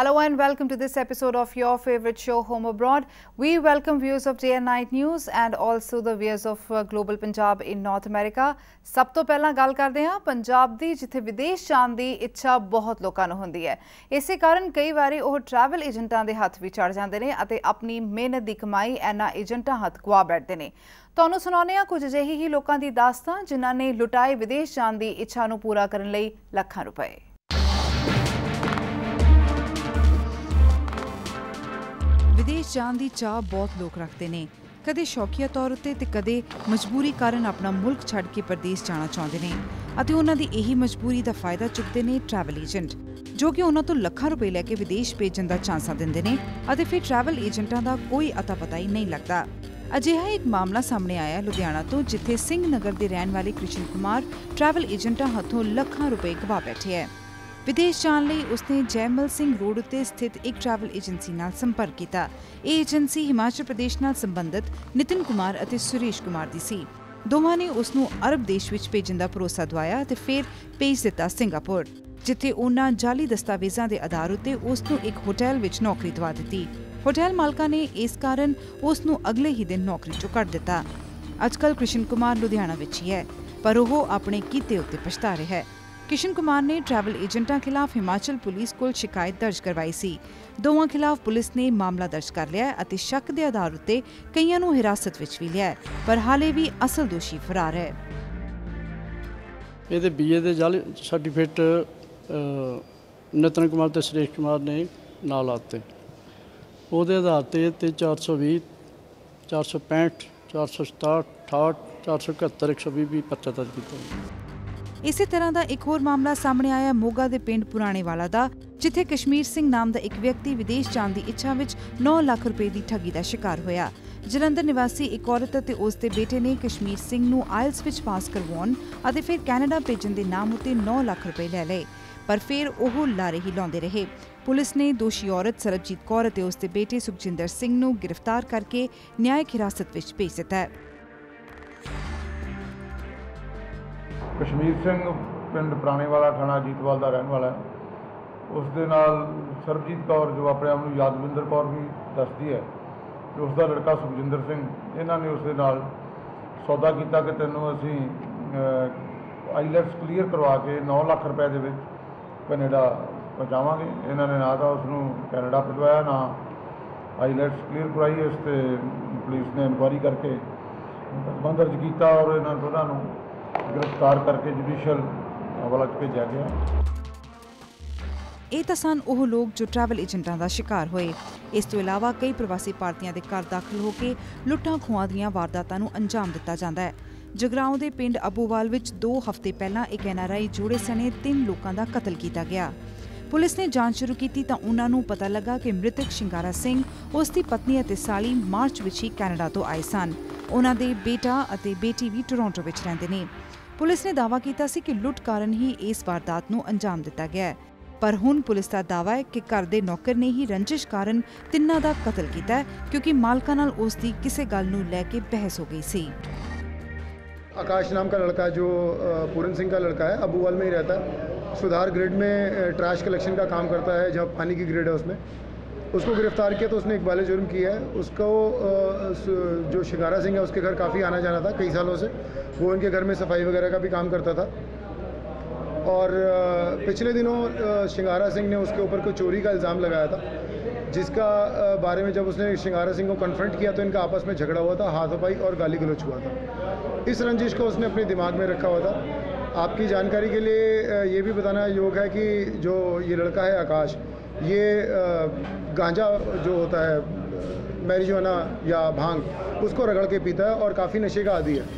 Hello and welcome to this episode of your favorite show, Home Abroad. We welcome viewers of Day and Night News and also the viewers of Global Punjab in North America. ਸਭ ਤੋਂ ਪਹਿਲਾਂ ਗੱਲ ਕਰਦੇ ਹਾਂ ਪੰਜਾਬ ਦੀ, ਜਿੱਥੇ ਵਿਦੇਸ਼ ਜਾਣ ਦੀ ਇੱਛਾ ਬਹੁਤ ਲੋਕਾਂ ਨੂੰ ਹੁੰਦੀ ਹੈ। ਇਸੇ ਕਾਰਨ ਕਈ ਵਾਰੀ ਉਹ ਟਰੈਵਲ ਏਜੰਟਾਂ ਦੇ ਹੱਥ ਵੀ ਚੜ ਜਾਂਦੇ ਨੇ ਅਤੇ ਆਪਣੀ ਮਿਹਨਤ ਦੀ ਕਮਾਈ ਇਹਨਾਂ ਏਜੰਟਾਂ ਹੱਥ ਗਵਾ ਬੈਠਦੇ ਨੇ। ਤੁਹਾਨੂੰ ਸੁਣਾਉਂਦੇ ਹਾਂ ਕੁਝ ਅਜਿਹੇ ਹੀ ਲੋਕਾਂ ਦੀ ਦਾਸਤਾਨ ਜਿਨ੍ਹਾਂ ਨੇ ਲੁਟਾਏ ਵਿਦੇਸ਼ ਜਾਣ ਦੀ ਇੱਛਾ ਨੂੰ ਪੂਰਾ ਕਰਨ ਲਈ ਲੱਖਾਂ ਰੁਪਏ। विदेश जान की चाह बहुत लोग रखते हैं, कदे शौकीया तौर उत्ते ते कदे मजबूरी कारण अपना मुल्क छड़ के प्रदेश जाना चाहते हैं ਅਤੇ ਉਹਨਾਂ ਦੀ ਇਹੀ ਮਜਬੂਰੀ ਦਾ ਫਾਇਦਾ ਚੁੱਕਦੇ ਨੇ ਟਰੈਵਲ ਏਜੰਟ, ਜੋ ਕਿ ਉਹਨਾਂ ਤੋਂ ਲੱਖਾਂ ਰੁਪਏ ਲੈ ਕੇ ਵਿਦੇਸ਼ ਭੇਜਣ ਦਾ ਚਾਂਸਾ ਦਿੰਦੇ ਨੇ ਅਤੇ ਫਿਰ ਟਰੈਵਲ ਏਜੰਟਾਂ ਦਾ ਕੋਈ ਅਤਾ ਪਤਾ ਹੀ ਨਹੀਂ ਲੱਗਦਾ। ਅਜਿਹਾ ਇੱਕ ਮਾਮਲਾ ਸਾਹਮਣੇ ਆਇਆ ਲੁਧਿਆਣਾ ਤੋਂ, ਜਿੱਥੇ ਸਿੰਘ ਨਗਰ ਦੇ ਰਹਿਣ ਵਾਲੇ ਕ੍ਰਿਸ਼ਨ ਕੁਮਾਰ ਟਰੈਵਲ ਏਜੰਟਾਂ ਹੱਥੋਂ ਲੱਖਾਂ ਰੁਪਏ ਗਵਾ ਬੈਠੇ ਹੈ। विदेश जाने ਲਈ ਉਸਨੇ ਜੈਮਲ ਸਿੰਘ ਰੋਡ ਉੱਤੇ ਸਥਿਤ ਇੱਕ ਟਰੈਵਲ ਏਜੰਸੀ ਨਾਲ ਸੰਪਰਕ ਕੀਤਾ। ਇਹ ਏਜੰਸੀ ਹਿਮਾਚਲ ਪ੍ਰਦੇਸ਼ ਨਾਲ ਸੰਬੰਧਿਤ ਨਿਤਿਨ ਕੁਮਾਰ ਅਤੇ ਸੁਰੇਸ਼ ਕੁਮਾਰ ਦੀ ਸੀ। ਦੋਵਾਂ ਨੇ ਉਸ ਨੂੰ ਅਰਬ ਦੇਸ਼ ਵਿੱਚ ਭੇਜਣ ਦਾ ਭਰੋਸਾ ਦਵਾਇਆ ਅਤੇ ਫਿਰ ਭੇਜ ਦਿੱਤਾ ਸਿੰਗਾਪੁਰ, ਜਿੱਥੇ ਉਹਨਾਂ ਜਾਲੀ ਦਸਤਾਵੇਜ਼ਾਂ ਦੇ ਆਧਾਰ ਉੱਤੇ ਉਸ ਨੂੰ ਇੱਕ ਹੋਟਲ ਵਿੱਚ ਨੌਕਰੀ ਦਵਾ ਦਿੱਤੀ। ਹੋਟਲ ਮਾਲਕਾਂ ਨੇ ਇਸ ਕਾਰਨ ਉਸ ਨੂੰ ਅਗਲੇ ਹੀ ਦਿਨ ਨੌਕਰੀ ਚੋਂ ਕੱਢ ਦਿੱਤਾ। ਅੱਜਕੱਲ੍ਹ ਕ੍ਰਿਸ਼ਨ ਕੁਮਾਰ ਲੁਧਿਆਣਾ ਵਿੱਚ ਹੀ ਹੈ, ਪਰ ਉਹ ਆਪਣੇ ਕੀਤੇ ਉੱਤੇ ਪਛਤਾ ਰਿਹਾ ਹੈ। किशन कुमार ने ट्रैवल एजेंटा खिलाफ हिमाचल पुलिस को शिकायत दर्ज करवाई सी। दोवां खिलाफ पुलिस ने मामला दर्ज कर लिया ਅਤੇ शक के आधार उत्ते कईयां नूं हिरासत विच भी लिया, पर हाले भी असल दोषी फरार है। ਇਹਦੇ BA ਦੇ ਜਾਲੀ ਸਰਟੀਫਿਕੇਟ ਨਿਤਨ ਕੁਮਾਰ ਤੇ ਸੁਰੇਸ਼ ਕੁਮਾਰ ਨੇ ਨਾਲ ਲਾਤੇ। ਉਹਦੇ ਆਧਾਰ ਤੇ 420 465 467 68 471 120 ਵੀ ਪਰਚਾ ਦਰਜ ਕੀਤਾ। ਇਸੇ ਤਰ੍ਹਾਂ ਦਾ ਇੱਕ ਹੋਰ ਮਾਮਲਾ ਸਾਹਮਣੇ ਆਇਆ ਮੋਗਾ ਦੇ ਪਿੰਡ ਪੁਰਾਣੇ ਵਾਲਾ ਦਾ, ਜਿੱਥੇ ਕਸ਼ਮੀਰ ਸਿੰਘ ਨਾਮ ਦਾ ਇੱਕ ਵਿਅਕਤੀ ਵਿਦੇਸ਼ ਜਾਣ ਦੀ ਇੱਛਾ ਵਿੱਚ 9 ਲੱਖ ਰੁਪਏ ਦੀ ਠੱਗੀ ਦਾ ਸ਼ਿਕਾਰ ਹੋਇਆ। ਜਲੰਧਰ ਨਿਵਾਸੀ ਇੱਕ ਔਰਤ ਅਤੇ ਉਸ ਦੇ ਬੇਟੇ ਨੇ ਕਸ਼ਮੀਰ ਸਿੰਘ ਨੂੰ ਆਇਲਸ ਵਿੱਚ ਪਾਸ ਕਰਵਾਉਣ ਅਤੇ ਫਿਰ ਕੈਨੇਡਾ ਭੇਜਣ ਦੇ ਨਾਮ ਉੱਤੇ 9 ਲੱਖ ਰੁਪਏ ਲੈ ਲਏ, ਪਰ ਫਿਰ ਉਹ ਲਾਰੇ ਹੀ ਲਾਉਂਦੇ ਰਹੇ। ਪੁਲਿਸ ਨੇ ਦੋਸ਼ੀ ਔਰਤ ਸਰਬਜੀਤ ਕੌਰ ਅਤੇ ਉਸ ਦੇ ਬੇਟੇ ਸੁਖਜਿੰਦਰ ਸਿੰਘ ਨੂੰ ਗ੍ਰਿਫਤਾਰ ਕਰਕੇ ਨਿਆਇਕ ਹਿਰਾਸਤ ਵਿੱਚ ਭੇਜ ਦਿੱਤਾ ਹੈ। ਕਸ਼ਮੀਰ ਸਿੰਘ ਪਿੰਡ ਪੁਰਾਣੇ ਵਾਲਾ ਥਾਣਾ ਜੀਤਵਾਲ ਦਾ ਰਹਿਣ ਵਾਲਾ ਹੈ। ਉਸ ਦੇ ਨਾਲ ਸਰਬਜੀਤ ਕੌਰ, ਜੋ ਆਪਣੇ ਆਪ ਨੂੰ ਯਾਦਵਿੰਦਰ ਕੌਰ ਵੀ ਦੱਸਦੀ ਹੈ, ਕਿ ਉਸ ਦਾ ਲੜਕਾ ਸੁਖਜਿੰਦਰ ਸਿੰਘ, ਇਹਨਾਂ ਨੇ ਉਸ ਦੇ ਨਾਲ ਸੌਦਾ ਕੀਤਾ ਕਿ ਤੈਨੂੰ ਅਸੀਂ ਆਈਲੈਟਸ ਕਲੀਅਰ ਕਰਵਾ ਕੇ 9 ਲੱਖ ਰੁਪਏ ਦੇ ਵਿੱਚ ਕੈਨੇਡਾ ਪਹੁੰਚਾਵਾਂਗੇ। ਇਹਨਾਂ ਨੇ ਨਾ ਤਾਂ ਉਸ ਨੂੰ ਕੈਨੇਡਾ ਪਹੁੰਚਾਇਆ, ਨਾ ਆਈਲੈਟਸ ਕਲੀਅਰ ਕਰਵਾਈ। ਇਸ 'ਤੇ ਪੁਲਿਸ ਨੇ ਇਨਕੁਆਇਰੀ ਕਰਕੇ ਮੁਕੱਦਮਾ ਦਰਜ ਕੀਤਾ ਔਰ ਇਹਨਾਂ ਦੋਨਾਂ ਨੂੰ गिरफ्तार करके जुडिशियल हवाला भेजा गया। ਇਹ ਤਾਂ ਸਨ ਉਹ ਲੋਕ ਜੋ ਟਰੈਵਲ ਏਜੰਟਾਂ ਦਾ ਸ਼ਿਕਾਰ ਹੋਏ। ਇਸ ਤੋਂ ਇਲਾਵਾ ਕਈ ਪ੍ਰਵਾਸੀ ਭਾਰਤੀਆਂ ਦੇ ਘਰ ਦਾਖਲ ਹੋ ਕੇ ਲੁੱਟਾਂ ਖੋਹਾਂ ਦੀਆਂ ਵਾਰਦਾਤਾਂ ਨੂੰ ਅੰਜਾਮ ਦਿੱਤਾ ਜਾਂਦਾ ਹੈ। ਜਗਰਾਓਂ ਦੇ ਪਿੰਡ ਅਬੂਵਾਲ ਵਿੱਚ 2 ਹਫ਼ਤੇ ਪਹਿਲਾਂ ਇੱਕ NRI ਜੋੜੇ ਸਣੇ 3 ਲੋਕਾਂ ਦਾ ਕਤਲ ਕੀਤਾ ਗਿਆ। ਪੁਲਿਸ ਨੇ ਜਾਂਚ ਸ਼ੁਰੂ ਕੀਤੀ ਤਾਂ ਉਹਨਾਂ ਨੂੰ ਪਤਾ ਲੱਗਾ ਕਿ ਮ੍ਰਿਤਕ ਸ਼ਿੰਗਾਰਾ ਸਿੰਘ, ਉਸ ਦੀ ਪਤਨੀ ਅਤੇ ਸਾਲੀ ਮਾਰਚ ਵਿੱਚ ਹੀ ਕੈਨੇਡਾ ਤੋਂ ਆਏ ਸਨ। ਉਹਨਾਂ ਦੇ ਬੇਟਾ ਅਤੇ ਬੇਟੀ ਵੀ ਟੋਰਾਂਟੋ ਵਿੱਚ ਰਹਿੰਦੇ ਨੇ। ਪੁਲਿਸ ਨੇ ਦਾਅਵਾ ਕੀਤਾ ਸੀ ਕਿ ਲੁੱਟ ਕਾਰਨ ਹੀ ਇਸ ਵਾਰਦਾਤ ਨੂੰ ਅੰਜਾਮ ਦਿੱਤਾ ਗਿਆ ਹੈ, ਪਰ ਹੁਣ ਪੁਲਿਸ ਦਾ ਦਾਅਵਾ ਹੈ ਕਿ ਘਰ ਦੇ ਨੌਕਰ ਨੇ ਹੀ ਰੰਜਿਸ਼ ਕਾਰਨ ਤਿੰਨਾਂ ਦਾ ਕਤਲ ਕੀਤਾ ਹੈ, ਕਿਉਂਕਿ ਮਾਲਕਾਂ ਨਾਲ ਉਸ ਦੀ ਕਿਸੇ ਗੱਲ ਨੂੰ ਲੈ ਕੇ ਬਹਿਸ ਹੋ ਗਈ ਸੀ। आकाश नाम का लड़का, जो पूरन सिंह का लड़का है, अबूवाल में ही रहता है। सुधार ग्रिड में ट्रैश कलेक्शन का काम करता है, जहाँ पानी की ग्रिड है उसमें। उसको गिरफ्तार किया तो उसने एक बाले जुर्म किया है। उसको जो शिंगारा सिंह है, उसके घर काफ़ी आना जाना था कई सालों से। वो उनके घर में सफाई वगैरह का भी काम करता था और पिछले दिनों शिंगारा सिंह ने उसके ऊपर कोई चोरी का इल्ज़ाम लगाया था, जिसका बारे में जब उसने शिंगारा सिंह को कन्फ्रंट किया तो इनका आपस में झगड़ा हुआ था, हाथापाई और गाली गलौज हुआ था। इस रंजिश को उसने अपने दिमाग में रखा हुआ था। आपकी जानकारी के लिए ये भी बताना योग है कि जो ये लड़का है आकाश, ये गांजा जो होता है, मैरिजुआना या भांग, उसको रगड़ के पीता है और काफ़ी नशे का आदी है।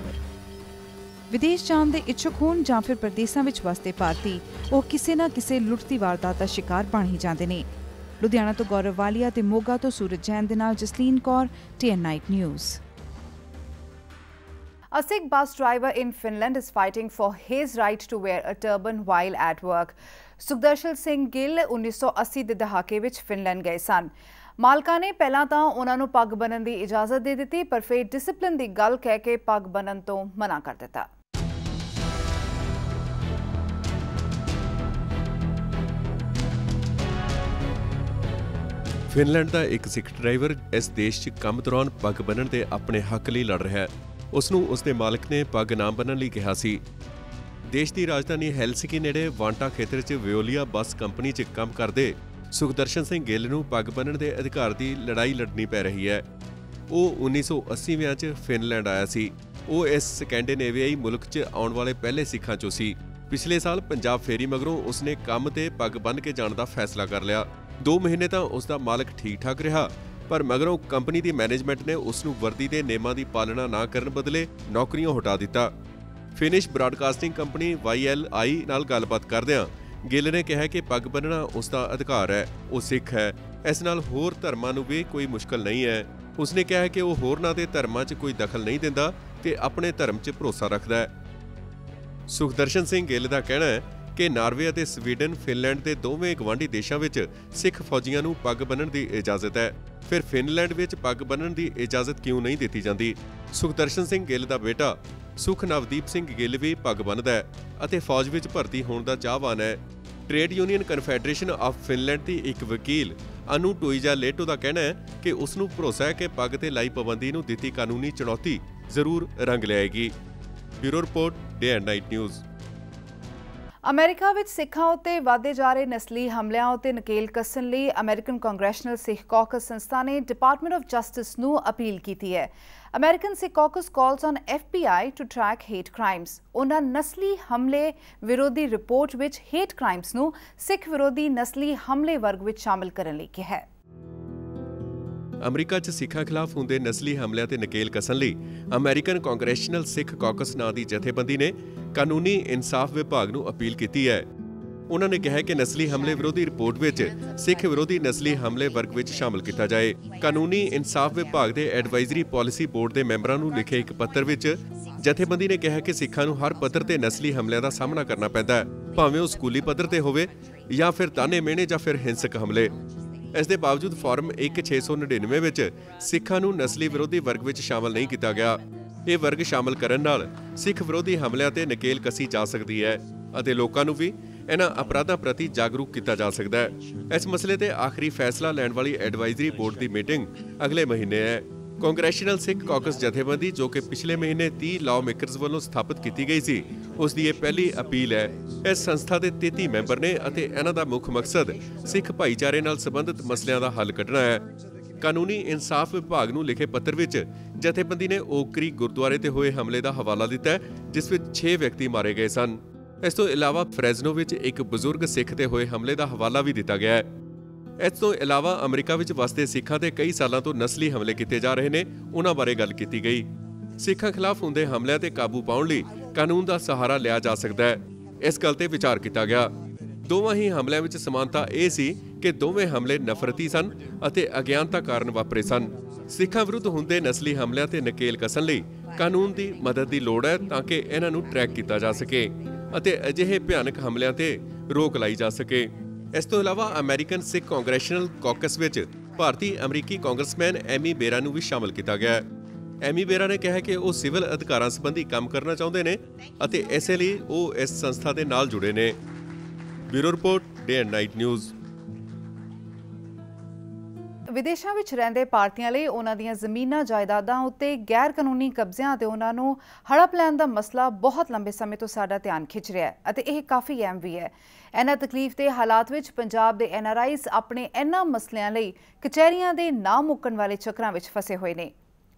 ਵਿਦੇਸ਼ ਜਾਣ ਦੇ ਇੱਛੁਕ ਹੋਣ ਜਾਂ ਫਿਰ ਪ੍ਰਦੇਸਾਂ ਵਿੱਚ ਵਸਦੇ ਭਾਰਤੀ, ਉਹ ਕਿਸੇ ਨਾ ਕਿਸੇ ਲੁੱਟ ਦੀ ਵਾਰਦਾਤ ਦਾ ਸ਼ਿਕਾਰ ਬਣ ਹੀ ਜਾਂਦੇ ਨੇ। ਲੁਧਿਆਣਾ ਤੋਂ ਗੌਰਵ ਵਾਲੀਆ ਤੇ ਮੋਗਾ ਤੋਂ ਸੂਰਜ ਜੈਨ ਦੇ ਨਾਲ Jasleen Kaur, TN Night News। A Sikh bus driver in Finland is fighting for his right to wear a turban while at work. Sukhdarshil Singh Gill 1980 ਦੇ ਦਹਾਕੇ ਵਿੱਚ ਫਿਨਲੈਂਡ ਗਏ ਸਨ। ਮਾਲਕਾਂ ਨੇ ਪਹਿਲਾਂ ਤਾਂ ਉਹਨਾਂ ਨੂੰ ਪੱਗ ਬੰਨ੍ਹਣ ਦੀ ਇਜਾਜ਼ਤ ਦੇ ਦਿੱਤੀ, ਪਰ ਫਿਰ ਡਿਸਪਲਿਨ ਦੀ ਗੱਲ ਕਹਿ ਕੇ ਪੱਗ ਬੰਨ੍ਹਣ ਤੋਂ ਮਨਾ ਕਰ ਦਿੱਤਾ। ਫਿਨਲੈਂਡ ਦਾ ਇੱਕ ਸਿੱਖ ਡਰਾਈਵਰ ਇਸ ਦੇਸ਼ 'ਚ ਕੰਮ ਦੌਰਾਨ ਪੱਗ ਬੰਨ੍ਹਣ ਦੇ ਆਪਣੇ ਹੱਕ ਲਈ ਲੜ ਰਿਹਾ ਹੈ। ਉਸ ਨੂੰ ਉਸ ਦੇ ਮਾਲਕ ਨੇ ਪੱਗ ਨਾ ਬੰਨ੍ਹਣ ਲਈ ਕਿਹਾ ਸੀ। ਦੇਸ਼ ਦੀ ਰਾਜਧਾਨੀ ਹੈਲਸਿੰਕੀ ਨੇੜੇ ਵਾਂਟਾ ਖੇਤਰ 'ਚ ਵਿਓਲੀਆ ਬੱਸ ਕੰਪਨੀ 'ਚ ਕੰਮ ਕਰਦੇ ਸੁਖਦਰਸ਼ਨ ਸਿੰਘ ਗਿੱਲ ਨੂੰ ਪੱਗ ਬੰਨ੍ਹਣ ਦੇ ਅਧਿਕਾਰ ਦੀ ਲੜਾਈ ਲੜਨੀ ਪੈ ਰਹੀ ਹੈ। ਉਹ 1980ਵਿਆਂ 'ਚ ਫਿਨਲੈਂਡ ਆਇਆ ਸੀ। ਉਹ ਇਸ ਸਕੈਂਡੀਨੇਵੀਆਈ ਮੁਲਕ 'ਚ ਆਉਣ ਵਾਲੇ ਪਹਿਲੇ ਸਿੱਖਾਂ 'ਚੋਂ ਸੀ। ਪਿਛਲੇ ਸਾਲ ਪੰਜਾਬ ਫੇਰੀ ਮਗਰੋਂ ਉਸਨੇ ਕੰਮ ਤੇ ਪੱਗ ਬੰਨ੍ਹ ਕੇ ਜਾਣ ਦਾ ਫੈਸਲਾ ਕਰ ਲਿਆ। 2 ਮਹੀਨੇ ਤਾਂ ਉਸ ਦਾ ਮਾਲਕ ਠੀਕ-ਠਾਕ ਰਿਹਾ, ਪਰ ਮਗਰੋਂ ਕੰਪਨੀ ਦੀ ਮੈਨੇਜਮੈਂਟ ਨੇ ਉਸ ਨੂੰ ਵਰਦੀ ਦੇ ਨਿਯਮਾਂ ਦੀ ਪਾਲਣਾ ਨਾ ਕਰਨ ਬਦਲੇ ਨੌਕਰੀਆਂ ਹਟਾ ਦਿੱਤਾ। ਫਿਨਿਸ਼ ਬ੍ਰਾਡਕਾਸਟਿੰਗ ਕੰਪਨੀ YLI ਨਾਲ ਗੱਲਬਾਤ ਕਰਦਿਆਂ ਗਿੱਲ ਨੇ ਕਿਹਾ ਕਿ ਪੱਗ ਬੰਨ੍ਹਣਾ ਉਸ ਦਾ ਅਧਿਕਾਰ ਹੈ। ਉਹ ਸਿੱਖ ਹੈ। ਇਸ ਨਾਲ ਹੋਰ ਧਰਮਾਂ ਨੂੰ ਵੀ ਕੋਈ ਮੁਸ਼ਕਲ ਨਹੀਂ ਹੈ। ਉਸਨੇ ਕਿਹਾ ਕਿ ਉਹ ਹੋਰਨਾਂ ਦੇ ਧਰਮਾਂ 'ਚ ਕੋਈ ਦਖਲ ਨਹੀਂ ਦਿੰਦਾ ਤੇ ਆਪਣੇ ਧਰਮ 'ਚ ਭਰੋਸਾ ਰੱਖਦਾ ਹੈ। ਸੁਖਦਰਸ਼ਨ ਸਿੰਘ ਗਿੱਲ ਦਾ ਕਹਿਣਾ ਹੈ ਕਿ ਨਾਰਵੇ ਅਤੇ ਸਵੀਡਨ, ਫਿਨਲੈਂਡ ਦੇ ਦੋਵੇਂ ਗਵਾਂਢੀ ਦੇਸ਼ਾਂ ਵਿੱਚ ਸਿੱਖ ਫੌਜੀਆਂ ਨੂੰ ਪੱਗ ਬੰਨ੍ਹਣ ਦੀ ਇਜਾਜ਼ਤ ਹੈ। ਫਿਰ ਫਿਨਲੈਂਡ ਵਿੱਚ ਪੱਗ ਬੰਨ੍ਹਣ ਦੀ ਇਜਾਜ਼ਤ ਕਿਉਂ ਨਹੀਂ ਦਿੱਤੀ ਜਾਂਦੀ? ਸੁਖਦਰਸ਼ਨ ਸਿੰਘ ਗਿੱਲ ਦਾ ਬੇਟਾ ਸੁਖ ਨਵਦੀਪ ਸਿੰਘ ਗਿੱਲ ਵੀ ਪੱਗ ਬੰਨ੍ਹਦਾ ਹੈ ਅਤੇ ਫੌਜ ਵਿੱਚ ਭਰਤੀ ਹੋਣ ਦਾ ਚਾਹਵਾਨ ਹੈ। Trade union confederation of Finland ਦੀ ਇੱਕ ਵਕੀਲ ਅਨੂ ਟੋਈਜਾ ਲੇਟੋ ਦਾ ਕਹਿਣਾ ਹੈ ਕਿ ਉਸ ਨੂੰ ਭਰੋਸਾ ਹੈ ਕਿ ਪੱਗ ਤੇ ਲਾਈ ਪਾਬੰਦੀ ਨੂੰ ਦਿੱਤੀ ਕਾਨੂੰਨੀ ਚੁਣੌਤੀ ਜ਼ਰੂਰ ਰੰਗ ਲਿਆਏਗੀ। Bureau report, day and night news. ਅਮਰੀਕਾ ਵਿੱਚ ਸਿੱਖਾਂ ਉੱਤੇ ਵਧਦੇ ਜਾ ਰਹੇ ਨਸਲੀ ਹਮਲਿਆਂ ਉੱਤੇ ਨਕੇਲ ਕੱਸਣ ਲਈ ਅਮਰੀਕਨ ਕਾਂਗਰੈਸ਼ਨਲ ਸਿੱਖ ਕਾਕਸ ਸੰਸਥਾ ਨੇ ਡਿਪਾਰਟਮੈਂਟ ਆਫ ਜਸਟਿਸ ਨੂੰ ਅਪੀਲ ਕੀਤੀ ਹੈ। American Sikh caucus calls on FBI to track hate crimes. ਉਹਨਾਂ ਨਸਲੀ ਹਮਲੇ ਵਿਰੋਧੀ ਰਿਪੋਰਟ ਵਿੱਚ ਹੇਟ ਕ੍ਰਾਈਮਸ ਨੂੰ ਸਿੱਖ ਵਿਰੋਧੀ ਨਸਲੀ ਹਮਲੇ ਵਰਗ ਵਿੱਚ ਸ਼ਾਮਲ ਕਰਨ ਲਈ ਕਿਹਾ ਹੈ। ਅਮਰੀਕਾ 'ਚ ਸਿੱਖਾਂ ਖਿਲਾਫ ਹੁੰਦੇ ਨਸਲੀ ਹਮਲਿਆਂ ਤੇ ਨਕੇਲ ਕੱਸਣ ਲਈ ਅਮਰੀਕਨ ਕਾਂਗਰੈਸ਼ਨਲ ਸਿੱਖ ਕਾਕਸ ਨਾਂ ਦੀ ਜਥੇਬੰਦੀ ਨੇ ਕਾਨੂੰਨੀ ਇਨਸਾਫ ਵਿਭਾਗ ਨੂੰ ਅਪੀਲ ਕੀਤੀ ਹੈ। ਉਹਨਾਂ ਨੇ ਕਿਹਾ ਕਿ ਨਸਲੀ ਹਮਲੇ ਵਿਰੋਧੀ ਰਿਪੋਰਟ ਵਿੱਚ ਸਿੱਖ ਵਿਰੋਧੀ ਨਸਲੀ ਹਮਲੇ ਵਰਗ ਵਿੱਚ ਸ਼ਾਮਲ ਕੀਤਾ ਜਾਏ। ਕਾਨੂੰਨੀ ਇਨਸਾਫ ਵਿਭਾਗ ਦੇ ਐਡਵਾਈਜ਼ਰੀ ਪਾਲਿਸੀ ਬੋਰਡ ਦੇ ਮੈਂਬਰਾਂ ਨੂੰ ਲਿਖੇ ਇੱਕ ਪੱਤਰ ਵਿੱਚ ਜਥੇਬੰਦੀ ਨੇ ਕਿਹਾ ਕਿ ਸਿੱਖਾਂ ਨੂੰ ਹਰ ਪੱਧਰ ਤੇ ਨਸਲੀ ਹਮਲਿਆਂ ਦਾ ਸਾਹਮਣਾ ਕਰਨਾ ਪੈਂਦਾ ਹੈ, ਭਾਵੇਂ ਉਹ ਸਕੂਲੀ ਪੱਧਰ ਤੇ ਹੋਵੇ ਜਾਂ ਫਿਰ ਤਾਨੇ ਮਿਹਣੇ ਜਾਂ ਫਿਰ ਹਿੰਸਕ ਹਮਲੇ। ਇਸ ਦੇ ਬਾਵਜੂਦ ਫਾਰਮ 1699 ਵਿੱਚ ਸਿੱਖਾਂ ਨੂੰ ਨਸਲੀ ਵਿਰੋਧੀ ਵਰਗ ਵਿੱਚ ਸ਼ਾਮਲ ਨਹੀਂ ਕੀਤਾ ਗਿਆ। ਇਹ ਵਰਗ ਸ਼ਾਮਲ ਕਰਨ ਨਾਲ ਸਿੱਖ ਵਿਰੋਧੀ ਹਮਲਿਆਂ ਤੇ ਨਕੇਲ ਕੱਸੀ ਜਾ ਸਕਦੀ ਹੈ ਅਤੇ ਲੋਕਾਂ ਨੂੰ ਵੀ ਇਹਨਾਂ ਅਪਰਾਧਾਂ ਪ੍ਰਤੀ ਜਾਗਰੂਕ ਕੀਤਾ ਜਾ ਸਕਦਾ ਹੈ। ਇਸ ਮਸਲੇ ਤੇ ਆਖਰੀ ਫੈਸਲਾ ਲੈਣ ਵਾਲੀ ਐਡਵਾਈਜ਼ਰੀ ਬੋਰਡ ਦੀ ਮੀਟਿੰਗ ਅਗਲੇ ਮਹੀਨੇ ਹੈ। ਕਾਂਗਰੈਸ਼ਨਲ ਸਿੱਖ ਕਾਕਸ ਜਥੇਬੰਦੀ ਜੋ ਕਿ ਪਿਛਲੇ ਮਹੀਨੇ 30 ਲਾਅ ਮੇਕਰਜ਼ ਵੱਲੋਂ ਸਥਾਪਿਤ ਕੀਤੀ ਗਈ ਸੀ, ਉਸ ਦੀ ਇਹ ਪਹਿਲੀ ਅਪੀਲ ਹੈ। ਇਸ ਸੰਸਥਾ ਦੇ 33 ਮੈਂਬਰ ਨੇ ਅਤੇ ਇਹਨਾਂ ਦਾ ਮੁੱਖ ਮਕਸਦ ਸਿੱਖ ਭਾਈਚਾਰੇ ਨਾਲ ਸੰਬੰਧਿਤ ਮਸਲਿਆਂ ਦਾ ਹੱਲ ਕੱਢਣਾ ਹੈ। ਕਾਨੂੰਨੀ ਇਨਸਾਫ ਵਿਭਾਗ ਨੂੰ ਲਿਖੇ ਪੱਤਰ ਵਿੱਚ ਜਥੇਬੰਦੀ ਨੇ ਓਕਰੀ ਗੁਰਦੁਆਰੇ ਤੇ ਹੋਏ ਹਮਲੇ ਦਾ ਹਵਾਲਾ ਦਿੱਤਾ ਹੈ, ਜਿਸ ਵਿੱਚ 6 ਵਿਅਕਤੀ ਮਾਰੇ ਗਏ ਸਨ। ਇਸ ਤੋਂ ਇਲਾਵਾ ਫ੍ਰੈਜ਼ਨੋ ਵਿੱਚ ਇੱਕ ਬਜ਼ੁਰਗ ਸਿੱਖ ਤੇ ਹੋਏ ਹਮਲੇ ਦਾ ਹਵਾਲਾ ਵੀ ਦਿੱਤਾ ਗਿਆ ਹੈ। ਇਸ ਤੋਂ ਇਲਾਵਾ ਅਮਰੀਕਾ ਵਿੱਚ ਵਸਦੇ ਸਿੱਖਾਂ ਤੇ ਕਈ ਸਾਲਾਂ ਤੋਂ ਨਸਲੀ ਹਮਲੇ ਕੀਤੇ ਜਾ ਰਹੇ ਨੇ, ਉਹਨਾਂ ਬਾਰੇ ਗੱਲ ਕੀਤੀ ਗਈ। ਸਿੱਖਾਂ ਖਿਲਾਫ ਹੁੰਦੇ ਹਮਲਿਆਂ ਤੇ ਕਾਬੂ ਪਾਉਣ ਲਈ ਕਾਨੂੰਨ ਦਾ ਸਹਾਰਾ ਲਿਆ ਜਾ ਸਕਦਾ ਹੈ। ਇਸ ਗੱਲ ਤੇ ਵਿਚਾਰ ਕੀਤਾ ਗਿਆ। ਦੋਵਾਂ ਹੀ ਹਮਲਿਆਂ ਵਿੱਚ ਸਮਾਨਤਾ ਇਹ ਸੀ ਕਿ ਦੋਵੇਂ ਹਮਲੇ ਨਫ਼ਰਤੀ ਸਨ ਅਤੇ ਅਗਿਆਨਤਾ ਕਾਰਨ ਵਾਪਰੇ ਸਨ। ਸਿੱਖਾਂ ਵਿਰੁੱਧ ਹੁੰਦੇ ਨਸਲੀ ਹਮਲਿਆਂ ਤੇ ਨਕੇਲ ਕੱਸਣ ਲਈ ਕਾਨੂੰਨ ਦੀ ਮਦਦ ਦੀ ਲੋੜ ਹੈ ਤਾਂ ਕਿ ਇਹਨਾਂ ਨੂੰ ਟਰੈਕ ਕੀਤਾ ਜਾ ਸਕੇ ਅਤੇ ਅਜਿਹੇ ਭਿਆਨਕ ਹਮਲਿਆਂ ਤੇ ਰੋਕ ਲਾਈ ਜਾ ਸਕੇ। ਇਸ ਤੋਂ ਇਲਾਵਾ ਅਮਰੀਕਨ ਸਿੱਖ ਕਾਂਗਰੈਸ਼ਨਲ ਕਾਕਸ ਵਿੱਚ ਭਾਰਤੀ ਅਮਰੀਕੀ ਕਾਂਗਰਸਮੈਨ ਐਮੀ ਬੇਰਾ ਨੂੰ ਵੀ ਸ਼ਾਮਲ ਕੀਤਾ ਗਿਆ ਹੈ। ਐਮੀ ਬੇਰਾ ਨੇ ਕਿਹਾ ਕਿ ਉਹ ਸਿਵਲ ਅਧਿਕਾਰਾਂ ਸੰਬੰਧੀ ਕੰਮ ਕਰਨਾ ਚਾਹੁੰਦੇ ਨੇ ਅਤੇ ਇਸੇ ਲਈ ਉਹ ਇਸ ਸੰਸਥਾ ਦੇ ਨਾਲ ਜੁੜੇ ਨੇ। Bureau report, day and night news. ਵਿਦੇਸ਼ਾਂ ਵਿੱਚ ਰਹਿੰਦੇ ਭਾਰਤੀਆਂ ਲਈ ਉਹਨਾਂ ਦੀਆਂ ਜ਼ਮੀਨਾਂ ਜਾਇਦਾਦਾਂ ਉੱਤੇ ਗੈਰ ਕਾਨੂੰਨੀ ਕਬਜ਼ਿਆਂ ਅਤੇ ਉਹਨਾਂ ਨੂੰ ਹੜਪ ਲੈਣ ਦਾ ਮਸਲਾ ਬਹੁਤ ਲੰਬੇ ਸਮੇਂ ਤੋਂ ਸਾਡਾ ਧਿਆਨ ਖਿੱਚ ਰਿਹਾ ਹੈ ਅਤੇ ਇਹ ਕਾਫੀ ਅਹਿਮ ਵੀ ਹੈ। ਇਹਨਾਂ ਤਕਲੀਫ ਦੇ ਹਾਲਾਤ ਵਿੱਚ ਪੰਜਾਬ ਦੇ NRIs ਆਪਣੇ ਇਹਨਾਂ ਮਸਲਿਆਂ ਲਈ ਕਚਹਿਰੀਆਂ ਦੇ ਨਾ ਮੁੱਕਣ ਵਾਲੇ ਚੱਕਰਾਂ ਵਿੱਚ ਫਸੇ ਹੋਏ ਨੇ।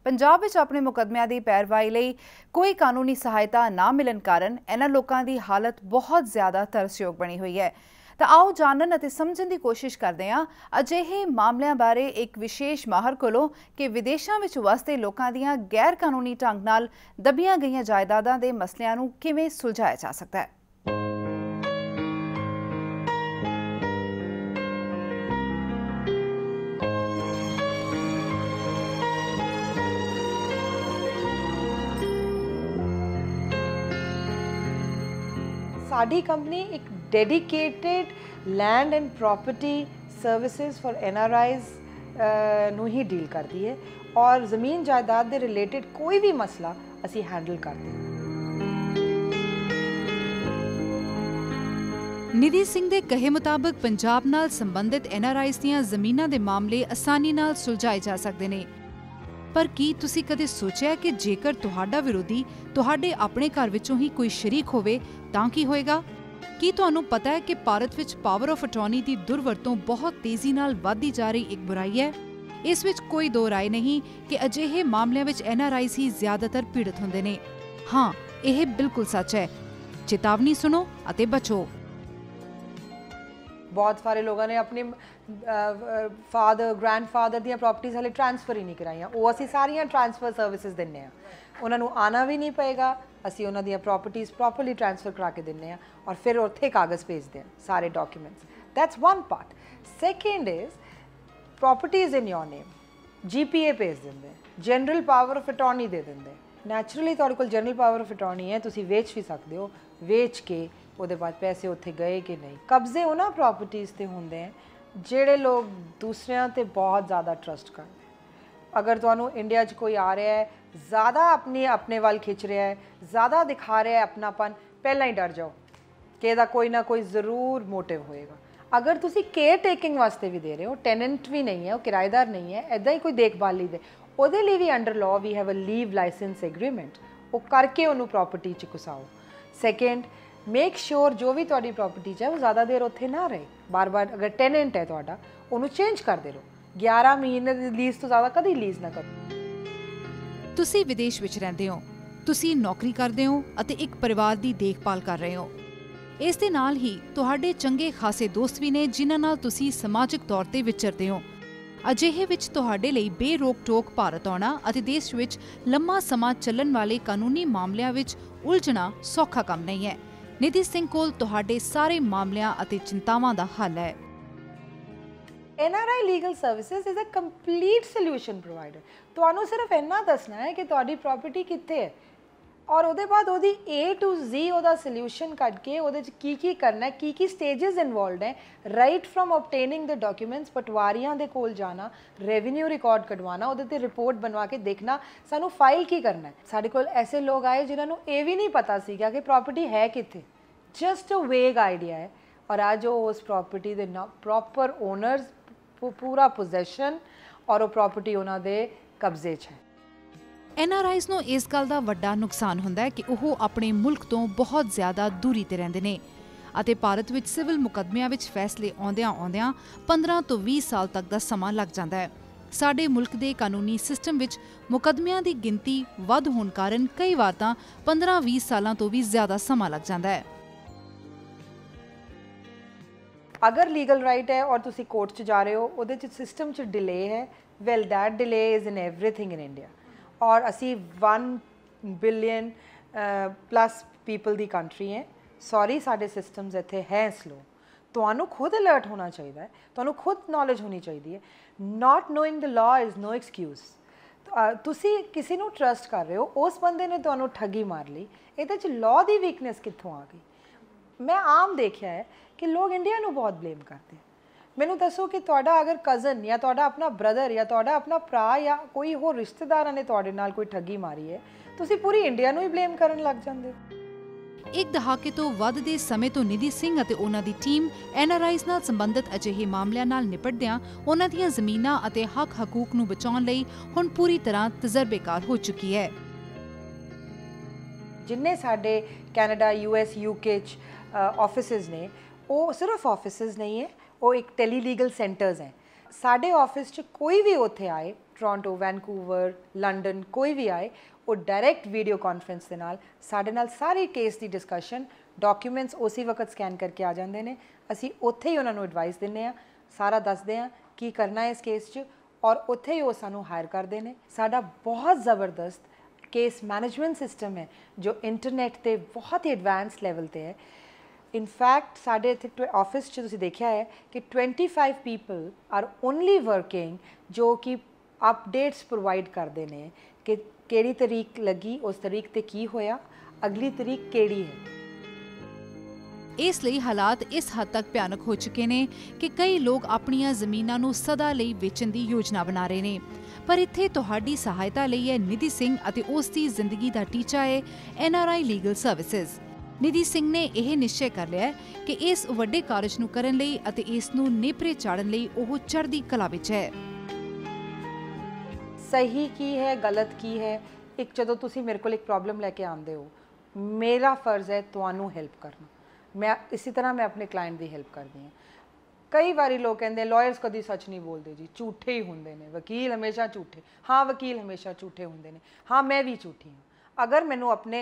ਪੰਜਾਬ ਵਿੱਚ ਆਪਣੇ ਮੁਕੱਦਮਿਆਂ ਦੀ ਪੈਰਵਾਈ ਲਈ ਕੋਈ ਕਾਨੂੰਨੀ ਸਹਾਇਤਾ ਨਾ ਮਿਲਣ ਕਾਰਨ ਇਹਨਾਂ ਲੋਕਾਂ ਦੀ ਹਾਲਤ ਬਹੁਤ ਜ਼ਿਆਦਾ ਤਰਸਯੋਗ ਬਣੀ ਹੋਈ ਹੈ। ਤਾਂ ਆਓ ਜਾਣਨ ਅਤੇ ਸਮਝਣ ਦੀ ਕੋਸ਼ਿਸ਼ ਕਰਦੇ ਹਾਂ ਅਜਿਹੇ ਮਾਮਲਿਆਂ ਬਾਰੇ ਇੱਕ ਵਿਸ਼ੇਸ਼ ਮਾਹਰ ਕੋਲੋਂ ਕਿ ਵਿਦੇਸ਼ਾਂ ਵਿੱਚ ਵਸਦੇ ਲੋਕਾਂ ਦੀਆਂ ਗੈਰ ਕਾਨੂੰਨੀ ਢੰਗ ਨਾਲ ਦਬੀਆਂ ਗਈਆਂ ਜਾਇਦਾਦਾਂ ਦੇ ਮਸਲਿਆਂ ਨੂੰ ਕਿਵੇਂ ਸੁਲਝਾਇਆ ਜਾ ਸਕਦਾ ਹੈ। ਸਾਡੀ ਕੰਪਨੀ ਇੱਕ dedicated land and property services for NRIs ਨੂੰ ਹੀ ਡੀਲ ਕਰਦੀ ਹੈ ਔਰ ਜ਼ਮੀਨ ਜਾਇਦਾਦ ਦੇ ਰਿਲੇਟਡ ਕੋਈ ਵੀ ਮਸਲਾ ਅਸੀਂ ਹੈਂਡਲ ਕਰਦੇ ਹਾਂ। ਨਿਧੀ ਸਿੰਘ ਦੇ ਕਹੇ ਮੁਤਾਬਕ ਪੰਜਾਬ ਨਾਲ ਸੰਬੰਧਿਤ NRIs ਦੀਆਂ ਜ਼ਮੀਨਾਂ ਦੇ ਮਾਮਲੇ ਆਸਾਨੀ ਨਾਲ ਸੁਲਝਾਏ ਜਾ ਸਕਦੇ ਨੇ। ਪਰ ਕੀ ਤੁਸੀਂ ਕਦੇ ਸੋਚਿਆ ਕਿ ਜੇਕਰ ਤੁਹਾਡਾ ਵਿਰੋਧੀ ਤੁਹਾਡੇ ਆਪਣੇ ਘਰ ਵਿੱਚੋਂ ਹੀ ਕੋਈ ਸ਼ਰੀਕ ਹੋਵੇ ਤਾਂ ਕੀ ਹੋਏਗਾ? ਕੀ ਤੁਹਾਨੂੰ ਪਤਾ ਹੈ ਕਿ ਭਾਰਤ ਵਿੱਚ ਪਾਵਰ ਆਫ ਅਟਾਰਨੀ ਦੀ ਦੁਰਵਰਤੋਂ ਬਹੁਤ ਤੇਜ਼ੀ ਨਾਲ ਵਧਦੀ ਜਾ ਰਹੀ ਇੱਕ ਬੁਰਾਈ ਹੈ? ਇਸ ਵਿੱਚ ਕੋਈ ਦੋ ਰਾਏ ਨਹੀਂ ਕਿ ਅਜਿਹੇ ਮਾਮਲਿਆਂ ਵਿੱਚ NRIs ਹੀ ਜ਼ਿਆਦਾਤਰ ਪੀੜਤ ਹੁੰਦੇ ਨੇ। ਹਾਂ, ਇਹ ਬਿਲਕੁਲ ਸੱਚ ਹੈ। ਚੇਤਾਵਨੀ ਸੁਣੋ ਅਤੇ ਬਚੋ। बहुत सारे लोगों ने अपने फादर ग्रैंडफादर ਦੀਆਂ प्रॉपर्टीज हले ट्रांसफर ही नहीं कराइयां। ਉਹ ਅਸੀਂ ਸਾਰੀਆਂ ट्रांसफर सर्विसेज ਦਿੰਨੇ ਆ। ਉਹਨਾਂ ਨੂੰ ਆਣਾ ਵੀ ਨਹੀਂ ਪਏਗਾ। ਅਸੀਂ ਉਹਨਾਂ ਦੀਆਂ प्रॉपर्टीज प्रॉपरली ट्रांसफर करा के ਦਿੰਨੇ ਆ ਔਰ ਫਿਰ ਉੱਥੇ ਕਾਗਜ਼ ਭੇਜਦੇ ਆ ਸਾਰੇ documents. That's one part. Second is properties in your name GPA ਭੇਜ ਦਿੰਦੇ, ਜਨਰਲ ਪਾਵਰ ਆਫ ਅਟਾਰਨੀ ਦੇ ਦਿੰਦੇ। ਨੈਚੁਰਲੀ ਤੁਹਾਡੇ ਕੋਲ ਜਨਰਲ ਪਾਵਰ ਆਫ ਅਟਾਰਨੀ ਹੈ, ਤੁਸੀਂ ਵੇਚ ਵੀ ਸਕਦੇ ਹੋ। ਵੇਚ ਕੇ ਉਹਦੇ ਬਾਅਦ ਪੈਸੇ ਉੱਥੇ ਗਏ ਕਿ ਨਹੀਂ। ਕਬਜ਼ੇ ਉਹਨਾਂ ਪ੍ਰੋਪਰਟੀਜ਼ ਤੇ ਹੁੰਦੇ ਹੈ ਜਿਹੜੇ ਲੋਕ ਦੂਸਰਿਆਂ ਤੇ ਬਹੁਤ ਜ਼ਿਆਦਾ ਟਰਸਟ ਕਰਦੇ। ਅਗਰ ਤੁਹਾਨੂੰ ਇੰਡੀਆ 'ਚ ਕੋਈ ਆ ਰਿਹਾ ਹੈ, ਜ਼ਿਆਦਾ ਆਪਣੇ ਵੱਲ ਖਿੱਚ ਰਿਹਾ ਹੈ, ਜ਼ਿਆਦਾ ਦਿਖਾ ਰਿਹਾ ਹੈ ਆਪਣਾਪਨ, ਪਹਿਲਾਂ ਹੀ ਡਰ ਜਾਓ ਕਿ ਇਹਦਾ ਕੋਈ ਨਾ ਕੋਈ ਜ਼ਰੂਰ ਮੋਟਿਵ ਹੋਏਗਾ। ਅਗਰ ਤੁਸੀਂ ਕੇਅਰ ਟੇਕਿੰਗ ਵਾਸਤੇ ਵੀ ਦੇ ਰਹੇ ਹੋ, ਟੈਨੈਂਟ ਵੀ ਨਹੀਂ ਹੈ, ਉਹ ਕਿਰਾਏਦਾਰ ਨਹੀਂ ਹੈ, ਇੱਦਾਂ ਹੀ ਕੋਈ ਦੇਖਭਾਲ ਲਈ ਦੇ, ਉਹਦੇ ਲਈ ਵੀ under law we have a leave license agreement. ਉਹ ਕਰਕੇ ਉਹਨੂੰ ਪ੍ਰੋਪਰਟੀ 'ਚ ਘੁਸਾਓ। ਸੈਕੰਡ, ਮੇਕ ਸ਼ੋਰ ਜੋ ਵੀ ਤੁਹਾਡੀ ਪ੍ਰੋਪਰਟੀ 'ਚ ਹੈ ਉਹ ਜ਼ਿਆਦਾ ਦੇਰ ਉੱਥੇ ਨਾ ਰਹੇ। ਬਾਰ-ਬਾਰ ਅਗਰ ਟੈਨੈਂਟ ਹੈ ਤੁਹਾਡਾ, ਉਹਨੂੰ ਚੇਂਜ ਕਰਦੇ ਰਹੋ। 11 ਮਹੀਨੇ ਦੀ ਲੀਜ਼ ਤੋਂ ਜ਼ਿਆਦਾ ਕਦੀ ਲੀਜ਼ ਨਾ ਕਰੋ। ਤੁਸੀਂ ਵਿਦੇਸ਼ ਵਿੱਚ ਰਹਿੰਦੇ ਹੋ, ਤੁਸੀਂ ਨੌਕਰੀ ਕਰਦੇ ਹੋ ਅਤੇ ਇੱਕ ਪਰਿਵਾਰ ਦੀ ਦੇਖਭਾਲ ਕਰ ਰਹੇ ਹੋ। ਇਸ ਦੇ ਨਾਲ ਹੀ ਤੁਹਾਡੇ ਚੰਗੇ ਖਾਸੇ ਦੋਸਤ ਵੀ ਨੇ ਜਿਨ੍ਹਾਂ ਨਾਲ ਤੁਸੀਂ ਸਮਾਜਿਕ ਤੌਰ ਤੇ ਵਿਚਰਦੇ ਹੋ। ਅਜਿਹੇ ਵਿੱਚ ਤੁਹਾਡੇ ਲਈ ਬੇਰੋਕ-ਟੋਕ ਭਾਰਤ ਆਉਣਾ ਅਤੇ ਦੇਸ਼ ਵਿੱਚ ਲੰਮਾ ਸਮਾਂ ਚੱਲਣ ਵਾਲੇ ਕਾਨੂੰਨੀ ਮਾਮਲਿਆਂ ਵਿੱਚ ਉਲਝਣਾ ਸੌਖਾ ਕੰਮ ਨਹੀਂ ਹੈ। ਨਿਧੀ ਸਿੰਘ ਕੋਲ ਤੁਹਾਡੇ ਸਾਰੇ ਮਾਮਲਿਆਂ ਅਤੇ ਚਿੰਤਾਵਾਂ ਦਾ ਹੱਲ ਹੈ। NRI legal services is a complete solution provider. ਤੁਹਾਨੂੰ ਸਿਰਫ ਇੰਨਾ ਦੱਸਣਾ ਹੈ ਕਿ ਤੁਹਾਡੀ ਪ੍ਰਾਪਰਟੀ ਕਿੱਥੇ ਹੈ ਔਰ ਉਹਦੇ ਬਾਅਦ ਉਹਦੀ A to Z ਉਹਦਾ ਸੋਲੂਸ਼ਨ ਕੱਢ ਕੇ ਉਹਦੇ 'ਚ ਕੀ ਕਰਨਾ ਹੈ, ਕੀ ਸਟੇजेस ਇਨਵੋਲਵਡ ਹੈ, ਰਾਈਟ ਫਰਮ ਆਬਟੇਨਿੰਗ ਦ ਡਾਕੂਮੈਂਟਸ, ਪਟਵਾਰੀਆਂ ਦੇ ਕੋਲ ਜਾਣਾ, ਰੈਵਨਿਊ ਰਿਕਾਰਡ ਕਢਵਾਉਣਾ, ਉਹਦੇ ਤੇ ਰਿਪੋਰਟ ਬਣਵਾ ਕੇ ਦੇਖਣਾ ਸਾਨੂੰ ਫਾਈਲ ਕੀ ਕਰਨਾ ਹੈ। ਸਾਡੇ ਕੋਲ ਐਸੇ ਲੋਕ ਆਏ ਜਿਨ੍ਹਾਂ ਨੂੰ ਇਹ ਵੀ ਨਹੀਂ ਪਤਾ ਸੀਗਾ ਕਿ ਪ੍ਰਾਪਰਟੀ ਹੈ ਕਿੱਥੇ, ਜਸਟ ਅ ਵੇਗ ਆਈਡੀਆ ਹੈ ਔਰ ਅੱਜ ਉਹ ਉਸ ਪ੍ਰਾਪਰਟੀ ਦੇ ਪ੍ਰੋਪਰ ਓਨਰਸ, ਪੂਰਾ ਪੋਜੈਸ਼ਨ ਔਰ ਉਹ ਪ੍ਰਾਪਰਟੀ ਉਹਨਾਂ ਦੇ ਕਬਜ਼ੇ 'ਚ ਹੈ। NRIs ਨੂੰ ਇਸ ਗੱਲ ਦਾ ਵੱਡਾ ਨੁਕਸਾਨ ਹੁੰਦਾ ਹੈ ਕਿ ਉਹ ਆਪਣੇ ਮੁਲਕ ਤੋਂ ਬਹੁਤ ਜ਼ਿਆਦਾ ਦੂਰੀ ਤੇ ਰਹਿੰਦੇ ਨੇ ਅਤੇ ਭਾਰਤ ਵਿੱਚ ਸਿਵਲ ਮੁਕੱਦਮਿਆਂ ਵਿੱਚ ਫੈਸਲੇ ਆਉਂਦਿਆਂ 15 ਤੋਂ 20 ਸਾਲ ਤੱਕ ਦਾ ਸਮਾਂ ਲੱਗ ਜਾਂਦਾ ਹੈ। ਸਾਡੇ ਮੁਲਕ ਦੇ ਕਾਨੂੰਨੀ ਸਿਸਟਮ ਵਿੱਚ ਮੁਕੱਦਮਿਆਂ ਦੀ ਗਿਣਤੀ ਵੱਧ ਹੋਣ ਕਾਰਨ ਕਈ ਵਾਰ ਤਾਂ 15-20 ਸਾਲਾਂ ਤੋਂ ਵੀ ਜ਼ਿਆਦਾ ਸਮਾਂ ਲੱਗ ਜਾਂਦਾ ਹੈ। ਅਗਰ ਲੀਗਲ ਰਾਈਟ ਹੈ ਔਰ ਤੁਸੀਂ ਕੋਰਟ 'ਚ ਜਾ ਰਹੇ ਹੋ, ਉਹਦੇ 'ਚ ਸਿਸਟਮ 'ਚ ਡਿਲੇ ਹੈ, well that delay is in everything in India. ਔਰ ਅਸੀਂ 1 ਬਿਲੀਅਨ ਪਲੱਸ ਪੀਪਲ ਦੀ ਕੰਟਰੀ ਹੈ। ਸੌਰੀ, ਸਾਡੇ ਸਿਸਟਮਸ ਇੱਥੇ ਹੈ ਸਲੋ। ਤੁਹਾਨੂੰ ਖੁਦ ਅਲਰਟ ਹੋਣਾ ਚਾਹੀਦਾ ਹੈ, ਤੁਹਾਨੂੰ ਖੁਦ ਨੌਲੇਜ ਹੋਣੀ ਚਾਹੀਦੀ ਹੈ। Not knowing the law is no excuse. ਤੁਸੀਂ ਕਿਸੇ ਨੂੰ ਟਰਸਟ ਕਰ ਰਹੇ ਹੋ, ਉਸ ਬੰਦੇ ਨੇ ਤੁਹਾਨੂੰ ਠੱਗੀ ਮਾਰ ਲਈ, ਇਹਦੇ 'ਚ ਲਾਅ ਦੀ ਵੀਕਨੈਸ ਕਿੱਥੋਂ ਆ ਗਈ? ਮੈਂ ਆਮ ਦੇਖਿਆ ਹੈ ਕਿ ਲੋਕ ਇੰਡੀਆ ਨੂੰ ਬਹੁਤ ਬਲੇਮ ਕਰਦੇ। ਮੈਨੂੰ ਦੱਸੋ ਕਿ ਤੁਹਾਡਾ ਅਗਰ ਕਜ਼ਨ ਜਾਂ ਤੁਹਾਡਾ ਆਪਣਾ ਬ੍ਰਦਰ ਜਾਂ ਤੁਹਾਡਾ ਆਪਣਾ ਭਰਾ ਜਾਂ ਕੋਈ ਹੋਰ ਰਿਸ਼ਤੇਦਾਰਾਂ ਨੇ ਤੁਹਾਡੇ ਨਾਲ ਕੋਈ ਠੱਗੀ ਮਾਰੀ ਹੈ, ਤੁਸੀਂ ਪੂਰੀ ਇੰਡੀਆ ਨੂੰ ਹੀ ਬਲੇਮ ਕਰਨ ਲੱਗ ਜਾਂਦੇ ਹੋ। ਇੱਕ ਦਹਾਕੇ ਤੋਂ ਵੱਧ ਦੇ ਸਮੇਂ ਤੋਂ ਨਿਧੀ ਸਿੰਘ ਅਤੇ ਉਹਨਾਂ ਦੀ ਟੀਮ NRIs ਨਾਲ ਸੰਬੰਧਿਤ ਅਜਿਹੇ ਮਾਮਲਿਆਂ ਨਾਲ ਨਿਪਟਦਿਆਂ ਉਹਨਾਂ ਦੀਆਂ ਜ਼ਮੀਨਾਂ ਅਤੇ ਹੱਕ ਹਕੂਕ ਨੂੰ ਬਚਾਉਣ ਲਈ ਹੁਣ ਪੂਰੀ ਤਰ੍ਹਾਂ ਤਜਰਬੇਕਾਰ ਹੋ ਚੁੱਕੀ ਹੈ। ਜਿੰਨੇ ਸਾਡੇ ਕੈਨੇਡਾ, US, UK 'ਚ ਆਫਿਸਿਸ ਨੇ, ਉਹ ਸਿਰਫ ਆਫਿਸਿਸ ਨਹੀਂ ਹੈ, ਉਹ ਇੱਕ ਟੈਲੀਲੀਗਲ ਸੈਂਟਰਸ ਹੈ। ਸਾਡੇ ਆਫਿਸ 'ਚ ਕੋਈ ਵੀ ਉੱਥੇ ਆਏ, ਟੋਰਾਂਟੋ, ਵੈਨਕੂਵਰ, ਲੰਡਨ, ਕੋਈ ਵੀ ਆਏ, ਉਹ ਡਾਇਰੈਕਟ ਵੀਡੀਓ ਕਾਨਫਰੰਸ ਦੇ ਨਾਲ ਸਾਡੇ ਨਾਲ ਸਾਰੀ ਕੇਸ ਦੀ ਡਿਸਕਸ਼ਨ, ਡਾਕੂਮੈਂਟਸ ਉਸੇ ਵਕਤ ਸਕੈਨ ਕਰਕੇ ਆ ਜਾਂਦੇ ਨੇ। ਅਸੀਂ ਉੱਥੇ ਹੀ ਉਹਨਾਂ ਨੂੰ ਐਡਵਾਈਸ ਦਿੰਦੇ ਹਾਂ, ਸਾਰਾ ਦੱਸਦੇ ਹਾਂ ਕੀ ਕਰਨਾ ਹੈ ਇਸ ਕੇਸ 'ਚ ਔਰ ਉੱਥੇ ਹੀ ਉਹ ਸਾਨੂੰ ਹਾਇਰ ਕਰਦੇ ਨੇ। ਸਾਡਾ ਬਹੁਤ ਜ਼ਬਰਦਸਤ ਕੇਸ ਮੈਨੇਜਮੈਂਟ ਸਿਸਟਮ ਹੈ ਜੋ ਇੰਟਰਨੈਟ 'ਤੇ ਬਹੁਤ ਹੀ ਐਡਵਾਂਸ ਲੈਵਲ 'ਤੇ ਹੈ। ਇਨਫੈਕਟ ਸਾਡੇ ਇੱਥੇ ਆਫਿਸ 'ਚ ਤੁਸੀਂ ਦੇਖਿਆ ਹੈ ਕਿ 25 ਪੀਪਲ ਆਰ ਓਨਲੀ ਵਰਕਿੰਗ ਜੋ ਕਿ ਅਪਡੇਟਸ ਪ੍ਰੋਵਾਈਡ ਕਰਦੇ ਨੇ ਕਿ ਕਿਹੜੀ ਤਰੀਕ ਲੱਗੀ, ਉਸ ਤਰੀਕ ਤੇ ਕੀ ਹੋਇਆ, ਅਗਲੀ ਤਰੀਕ ਕਿਹੜੀ ਹੈ। ਇਸ ਲਈ ਹਾਲਾਤ ਇਸ ਹੱਦ ਤੱਕ ਭਿਆਨਕ ਹੋ ਚੁੱਕੇ ਨੇ ਕਿ ਕਈ ਲੋਕ ਆਪਣੀਆਂ ਜ਼ਮੀਨਾਂ ਨੂੰ ਸਦਾ ਲਈ ਵੇਚਣ ਦੀ ਯੋਜਨਾ ਬਣਾ ਰਹੇ ਨੇ। ਪਰ ਇੱਥੇ ਤੁਹਾਡੀ ਸਹਾਇਤਾ ਲਈ ਹੈ ਨਿਧੀ ਸਿੰਘ ਅਤੇ ਉਸ ਦੀ ਜ਼ਿੰਦਗੀ ਦਾ ਟੀਚਾ ਹੈ NRI ਲੀਗਲ ਸਰਵਿਸਿਜ਼। ਨਿਧੀ ਸਿੰਘ ਨੇ ਇਹ ਨਿਸ਼ਚੈ ਕਰ ਲਿਆ ਕਿ ਇਸ ਵੱਡੇ ਕਾਰਜ ਨੂੰ ਕਰਨ ਲਈ ਅਤੇ ਇਸ ਨੂੰ ਨੇਪਰੇ ਚਾੜਨ ਲਈ ਉਹ ਚੜ੍ਹਦੀ ਕਲਾ ਵਿੱਚ ਹੈ। ਸਹੀ ਕੀ ਹੈ, ਗਲਤ ਕੀ ਹੈ, ਇੱਕ ਜਦੋਂ ਤੁਸੀਂ ਮੇਰੇ ਕੋਲ ਇੱਕ ਪ੍ਰੋਬਲਮ ਲੈ ਕੇ ਆਉਂਦੇ ਹੋ, ਮੇਰਾ ਫਰਜ਼ ਹੈ ਤੁਹਾਨੂੰ ਹੈਲਪ ਕਰਨਾ। ਮੈਂ ਇਸੇ ਤਰ੍ਹਾਂ ਮੈਂ ਆਪਣੇ ਕਲਾਇੰਟ ਦੀ ਹੈਲਪ ਕਰਦੀ ਹਾਂ। ਕਈ ਵਾਰੀ ਲੋਕ ਕਹਿੰਦੇ ਲਾਇਰਸ ਕਦੀ ਸੱਚ ਨਹੀਂ ਬੋਲਦੇ ਜੀ, ਝੂਠੇ ਹੀ ਹੁੰਦੇ ਨੇ, ਵਕੀਲ ਹਮੇਸ਼ਾ ਝੂਠੇ। ਹਾਂ, ਵਕੀਲ ਹਮੇਸ਼ਾ ਝੂਠੇ ਹੁੰਦੇ ਨੇ। ਹਾਂ, ਮੈਂ ਵੀ ਝੂਠੀ ਹਾਂ। अगर मैनू अपने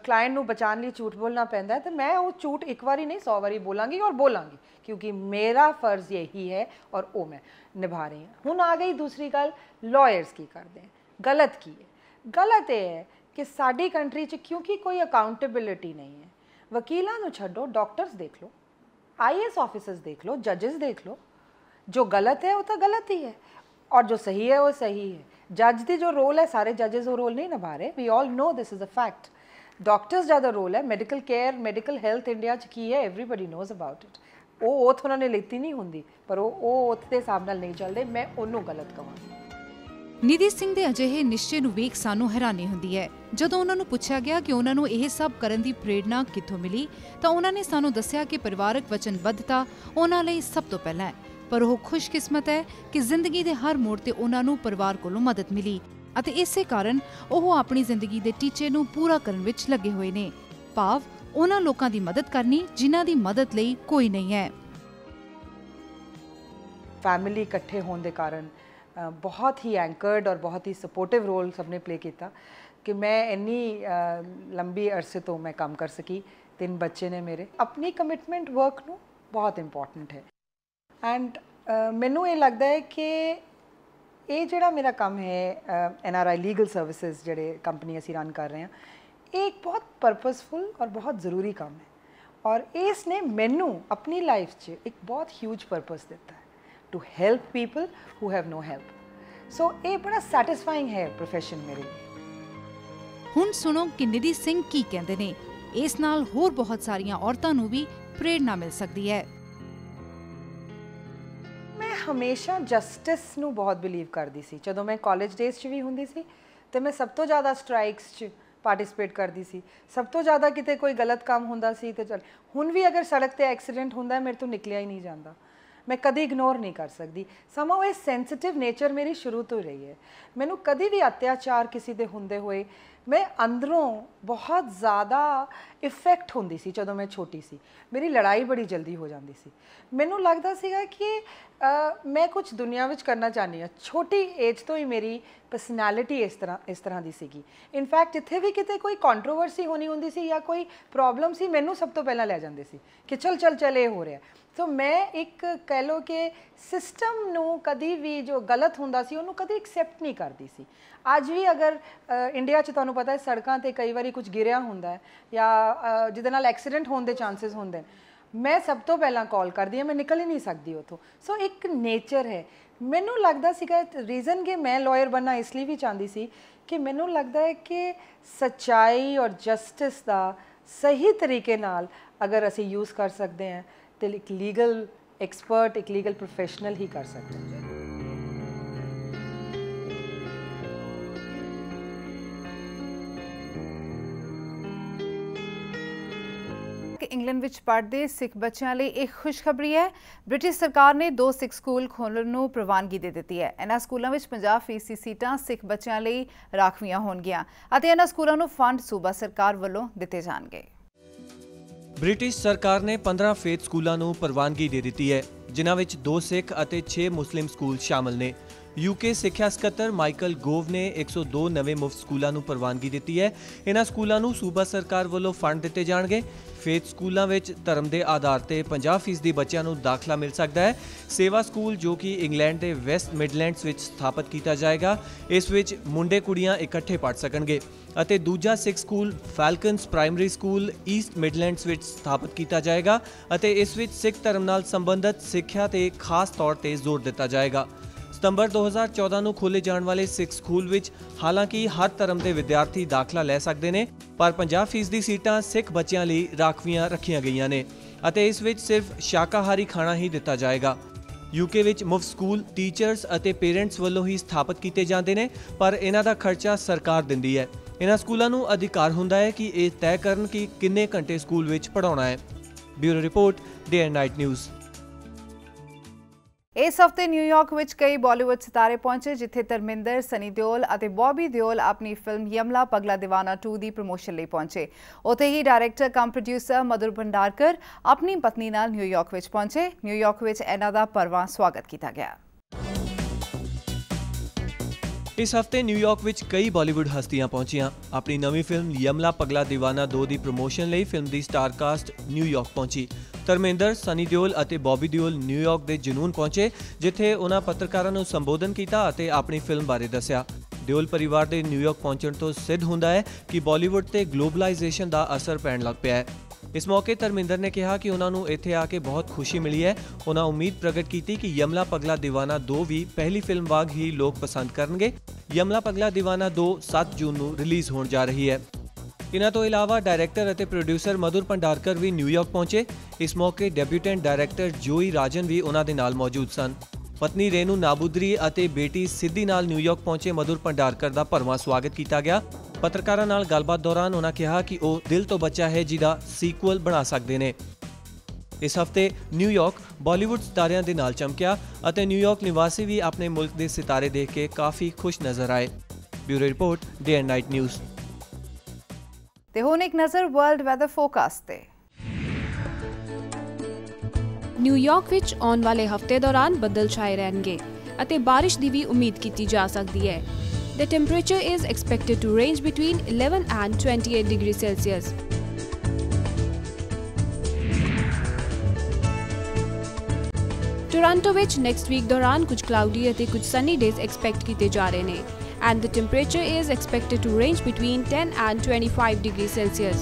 क्लाइंट नू बचाने लिए झूठ बोलना पैंदा है तो मैं वो झूठ एक बारी नहीं 100 बारी बोलांगी और बोलांगी, क्योंकि मेरा फ़र्ज़ यही है और वो मैं निभा रही हूँ। हुण आ गई दूसरी गल, लॉयर्स की करते हैं, गलत की है। गलत ये है कि साडी कंट्री च क्योंकि कोई अकाउंटेबिलिटी नहीं है, वकीलों नू छड्डो, डॉक्टर्स देख लो, IAS ऑफिसर्स देख लो, जजेस देख लो, जो गलत है वो तो गलत ही है और जो सही है वो सही है। जज की जो रोल है, सारे जजेस वो रोल नहीं निभा रहे, we all know this is a fact. Doctors ज़्यादा रोल है, medical care, medical health India च की है, एवरीबडी नोज अबाउट इट। वो ओथ उन्होंने लीती नहीं होंगी, पर वो ओथ के हिसाब नाल नहीं चलते, मैं उन्होंने गलत कहांगी। ਨਿਧੀ ਸਿੰਘ ਦੇ ਅਜਿਹੇ ਨਿਸ਼ਚੇ ਨੂੰ ਵੇਖ ਸਾਨੂੰ ਹੈਰਾਨੀ ਹੁੰਦੀ ਹੈ। ਜਦੋਂ ਉਹਨਾਂ ਨੂੰ ਪੁੱਛਿਆ ਗਿਆ ਕਿ ਉਹਨਾਂ ਨੂੰ ਇਹ ਸਭ ਕਰਨ ਦੀ ਪ੍ਰੇਰਣਾ ਕਿੱਥੋਂ ਮਿਲੀ ਤਾਂ ਉਹਨਾਂ ਨੇ ਸਾਨੂੰ ਦੱਸਿਆ ਕਿ ਪਰਿਵਾਰਕ ਵਚਨਬੱਧਤਾ ਉਹਨਾਂ ਲਈ ਸਭ ਤੋਂ ਪਹਿਲਾਂ ਹੈ, ਪਰ ਉਹ ਖੁਸ਼ਕਿਸਮਤ ਹੈ ਕਿ ਜ਼ਿੰਦਗੀ ਦੇ ਹਰ ਮੋੜ ਤੇ ਉਹਨਾਂ ਨੂੰ ਪਰਿਵਾਰ ਕੋਲੋਂ ਮਦਦ ਮਿਲੀ ਅਤੇ ਇਸੇ ਕਾਰਨ ਉਹ ਆਪਣੀ ਜ਼ਿੰਦਗੀ ਦੇ ਟੀਚੇ ਨੂੰ ਪੂਰਾ ਕਰਨ ਵਿੱਚ ਲੱਗੇ ਹੋਏ ਨੇ, ਭਾਵ ਉਹਨਾਂ ਲੋਕਾਂ ਦੀ ਮਦਦ ਕਰਨੀ ਜਿਨ੍ਹਾਂ ਦੀ ਮਦਦ ਲਈ ਕੋਈ ਨਹੀਂ ਹੈ। फैमिली इकट्ठे होने के कारण बहुत ही एंकर्ड और बहुत ही सपोर्टिव रोल सबने प्ले किया कि मैं इन्नी लंबी अरसे तो मैं काम कर सकी। 3 बच्चे ने मेरे। अपनी कमिटमेंट वर्क नू बहुत इंपॉर्टेंट है एंड मैनू ये लगता है कि ये जिहड़ा मेरा काम है NRI लीगल सर्विसेज जिहड़े कंपनी असी रन कर रहे हैं, ये एक बहुत पर्पसफुल और बहुत ज़रूरी काम है और इसने मैनू अपनी लाइफ च एक बहुत ह्यूज पर्पस दिता है, to help people who have no help. So ये बड़ा सैटिस्फाइंग है प्रोफेशन मेरे लिए। ਹੁਣ ਸੁਣੋ ਕਿ ਨਿਧੀ ਸਿੰਘ ਕੀ ਕਹਿੰਦੇ ਨੇ। ਇਸ ਨਾਲ ਹੋਰ ਬਹੁਤ ਸਾਰੀਆਂ ਔਰਤਾਂ ਨੂੰ ਵੀ ਪ੍ਰੇਰਣਾ ਮਿਲ ਸਕਦੀ ਹੈ। मैं हमेशा जस्टिस नू बहुत बिलीव करती सी। जदों मैं कॉलेज डेज च भी हुंदी सी ते मैं सब तो ज़्यादा स्ट्राइक्स च पार्टिसिपेट करती सी। सब तो ज़्यादा किते कोई गलत काम हुंदा सी ते चल हुण भी अगर सड़क ते एक्सीडेंट हुंदा है मेरे तो निकलिया ही नहीं जाता, मैं कभी इग्नोर नहीं कर सकती। समां ये सेंसिटिव नेचर मेरी शुरू तो रही है। मैनू कभी भी अत्याचार किसी दे हुंदे होए मैं अंदरों बहुत ज़्यादा इफेक्ट होंदी सी। जदों मैं छोटी सी मेरी लड़ाई बड़ी जल्दी हो जाती सी। मैनू लगता सीगा कि मैं कुछ दुनिया विच करना चाहनी हाँ। छोटी एज तो ही मेरी पर्सनैलिटी इस तरह की सीगी। इनफैक्ट जिथे भी किते कोई कॉन्ट्रोवर्सी होनी होंदी सी या कोई प्रॉब्लम सी, मैनू सब तो पहला लै जांदे सी कि चल चल चल ये हो रहा है। तो मैं एक कह लो कि सिस्टम नू कभी भी जो गलत हुंदा सी उन्होंने कभी एक्सैप्ट नहीं करती सी। अज भी अगर इंडिया च तुहानूं पता है सड़कों ते कई बारी कुछ गिरिया हुंदा है या जिहदे नाल एक्सीडेंट होने के चांसिस होंदे ने, मैं सब तो पहला कॉल करदी हां, मैं निकल ही नहीं सकती उतों। सो एक नेचर है। मैनू लगता सीगा रीज़न कि मैं लॉयर बनना इसलिए भी चाहती सी कि मैनू लगता है कि सच्चाई और जस्टिस का सही तरीके नाल अगर असी यूज़ कर सकते हैं तो एक लीगल एक्सपर्ट, एक लीगल प्रोफेशनल ही कर सकते हैं। ਇੰਗਲੈਂਡ ਵਿੱਚ ਪੜ੍ਹਦੇ ਸਿੱਖ ਬੱਚਿਆਂ ਲਈ ਇੱਕ ਖੁਸ਼ਖਬਰੀ ਹੈ। ਬ੍ਰਿਟਿਸ਼ ਸਰਕਾਰ ਨੇ 2 ਸਿੱਖ ਸਕੂਲ ਖੋਲ੍ਹਣ ਨੂੰ ਪ੍ਰਵਾਨਗੀ ਦੇ ਦਿੱਤੀ ਹੈ। ਇਹਨਾਂ ਸਕੂਲਾਂ ਵਿੱਚ 50% ਸੀਟਾਂ ਸਿੱਖ ਬੱਚਿਆਂ ਲਈ ਰਾਖਵੀਆਂ ਹੋਣਗੀਆਂ ਅਤੇ ਇਹਨਾਂ ਸਕੂਲਾਂ ਨੂੰ ਫੰਡ ਸੂਬਾ ਸਰਕਾਰ ਵੱਲੋਂ ਦਿੱਤੇ ਜਾਣਗੇ। ਬ੍ਰਿਟਿਸ਼ ਸਰਕਾਰ ਨੇ 15 ਫੇਥ ਸਕੂਲਾਂ ਨੂੰ ਪ੍ਰਵਾਨਗੀ ਦੇ ਦਿੱਤੀ ਹੈ, ਜਿਨ੍ਹਾਂ ਵਿੱਚ 2 ਸਿੱਖ ਅਤੇ 6 ਮੁਸਲਿਮ ਸਕੂਲ ਸ਼ਾਮਲ ਨੇ। UK ਸਿੱਖਿਆ ਸਕੱਤਰ ਮਾਈਕਲ ਗੋਵ ਨੇ 102 ਨਵੇਂ ਮੁਫਤ ਸਕੂਲਾਂ ਨੂੰ ਪ੍ਰਵਾਨਗੀ ਦਿੱਤੀ ਹੈ। ਇਹਨਾਂ ਸਕੂਲਾਂ ਨੂੰ ਸੂਬਾ ਸਰਕਾਰ ਵੱਲੋਂ ਫੰਡ ਦਿੱਤੇ ਜਾਣਗੇ। ਫੇਥ ਸਕੂਲਾਂ ਵਿੱਚ ਧਰਮ ਦੇ ਆਧਾਰ ਤੇ 50% ਬੱਚਿਆਂ ਨੂੰ ਦਾਖਲਾ ਮਿਲ ਸਕਦਾ ਹੈ। ਸੇਵਾ ਸਕੂਲ ਜੋ ਕਿ ਇੰਗਲੈਂਡ ਦੇ ਵੈਸਟ ਮਿਡਲੈਂਡਸ ਵਿੱਚ ਸਥਾਪਿਤ ਕੀਤਾ ਜਾਏਗਾ, ਇਸ ਵਿੱਚ ਮੁੰਡੇ ਕੁੜੀਆਂ ਇਕੱਠੇ ਪੜ੍ਹ ਸਕਣਗੇ ਅਤੇ ਦੂਜਾ ਸਿੱਖ school ਫੈਲਕਨਸ primary school East Midlands ਵਿੱਚ ਸਥਾਪਿਤ ਕੀਤਾ ਜਾਏਗਾ ਅਤੇ ਇਸ ਵਿੱਚ ਸਿੱਖ ਧਰਮ ਨਾਲ ਸੰਬੰਧਿਤ ਸਿੱਖਿਆ ਤੇ ਖਾਸ ਤੌਰ ਤੇ ਜ਼ੋਰ ਦਿੱਤਾ ਜਾਏਗਾ। ਸਤੰਬਰ 2014 ਨੂੰ ਖੋਲ੍ਹੇ ਜਾਣ ਵਾਲੇ ਸਿੱਖ ਸਕੂਲ ਵਿੱਚ ਹਾਲਾਂਕਿ ਹਰ ਧਰਮ ਦੇ ਵਿਦਿਆਰਥੀ ਦਾਖਲਾ ਲੈ ਸਕਦੇ ਨੇ, ਪਰ 50% ਸੀਟਾਂ ਸਿੱਖ ਬੱਚਿਆਂ ਲਈ ਰਾਖਵੀਆਂ ਰੱਖੀਆਂ ਗਈਆਂ ਨੇ ਅਤੇ ਇਸ ਵਿੱਚ ਸਿਰਫ ਸ਼ਾਕਾਹਾਰੀ ਖਾਣਾ ਹੀ ਦਿੱਤਾ ਜਾਏਗਾ। UK ਵਿੱਚ ਮੁਫਤ ਸਕੂਲ ਟੀਚਰਸ ਅਤੇ ਪੇਰੈਂਟਸ ਵੱਲੋਂ ਹੀ ਸਥਾਪਿਤ ਕੀਤੇ ਜਾਂਦੇ ਨੇ, ਪਰ ਇਹਨਾਂ ਦਾ ਖਰਚਾ ਸਰਕਾਰ ਦਿੰਦੀ ਹੈ। इन्हां स्कूलों ਨੂੰ ਅਧਿਕਾਰ ਹੁੰਦਾ ਹੈ ਕਿ ਇਹ ਤੈਅ ਕਰਨ ਕਿ ਕਿੰਨੇ ਘੰਟੇ ਸਕੂਲ ਵਿੱਚ ਪੜਾਉਣਾ ਹੈ। Bureau report day and night news. इस हफ्ते न्यूयॉर्क विच कई बॉलीवुड सितारे पहुंचे जिथे धर्मिंदर, सनी देओल और बॉबी देओल अपनी फिल्म यमला पगला दीवाना 2 की प्रमोशन लिए पहुंचे। उत्थे ही डायरैक्टर कम प्रोड्यूसर मधुर भंडारकर अपनी पत्नी नाल न्यूयॉर्क विच पहुंचे। न्यूयॉर्क विच इन्हां दा भरवां स्वागत किया गया। इस हफ्ते न्यूयॉर्क विच कई बॉलीवुड हस्तियां पहुंचियां। अपनी नवी फिल्म यमला पगला दीवाना 2 की प्रमोशन लिए फिल्म की स्टार कास्ट न्यूयॉर्क पहुंची। धर्मेंद्र, सनी देओल और बॉबी देओल न्यूयॉर्क के जुनून पहुंचे जिथे उन्होंने पत्रकारों को संबोधन किया और अपनी फिल्म बारे दस्या। देओल परिवार के न्यूयॉर्क पहुंचने तो सिद्ध होंदा है कि बॉलीवुड ते ग्लोबलाइजेशन का असर पैण लग पिया है। इस मौके धर्मेंद्र ने कहा कि उन्होंने इत्थे आके बहुत खुशी मिली है। उन्होंने उम्मीद प्रगट की कि यमला पगला दीवाना 2 भी पहली फिल्म वाग ही लोग पसंद करनगे। यमला पगला दीवाना 2 7 जून को रिलीज़ होने जा रही है। इन्हां तो इलावा डायरैक्टर और प्रोड्यूसर मधुर भंडारकर भी न्यूयॉर्क पहुंचे। इस मौके डेब्यूटेंट डायरैक्टर जोई राजन भी उन्हां दे नाल मौजूद सन। पत्नी रेनू नाबुदरी और बेटी सिद्धि नाल न्यूयॉर्क पहुंचे मधुर भंडारकर का भरवां स्वागत किया गया। पत्रकारां नाल गलबात दौरान उन्होंने कहा कि वह दिल तो बच्चा है जिहदा सीक्वल बना सकते हैं। इस हफ्ते न्यूयॉर्क बॉलीवुड सितारियां दे नाल चमकिया और न्यूयॉर्क निवासी भी अपने मुल्क के सितारे देख के काफ़ी खुश नजर आए। Bureau report day and night news. ते हुण एक नज़र वर्ल्ड वैदर फोरकास्ट ते। न्यूयॉर्क विच आउण वाले हफ्ते दौरान बदल छाए रहणगे ਅਤੇ ਬਾਰਿਸ਼ ਦੀ ਵੀ ਉਮੀਦ ਕੀਤੀ ਜਾ ਸਕਦੀ ਹੈ। The temperature is expected to range between 11 and 28 degrees Celsius. Toronto ਵਿੱਚ ਨੈਕਸਟ ਵੀਕ ਦੌਰਾਨ ਕੁਝ ਕਲਾਉਡੀ ਅਤੇ ਕੁਝ ਸਨੀ ਡੇਜ਼ ਐਕਸਪੈਕਟ ਕੀਤੇ ਜਾ ਰਹੇ ਨੇ and the temperature is expected to range between 10 and 25 degrees Celsius.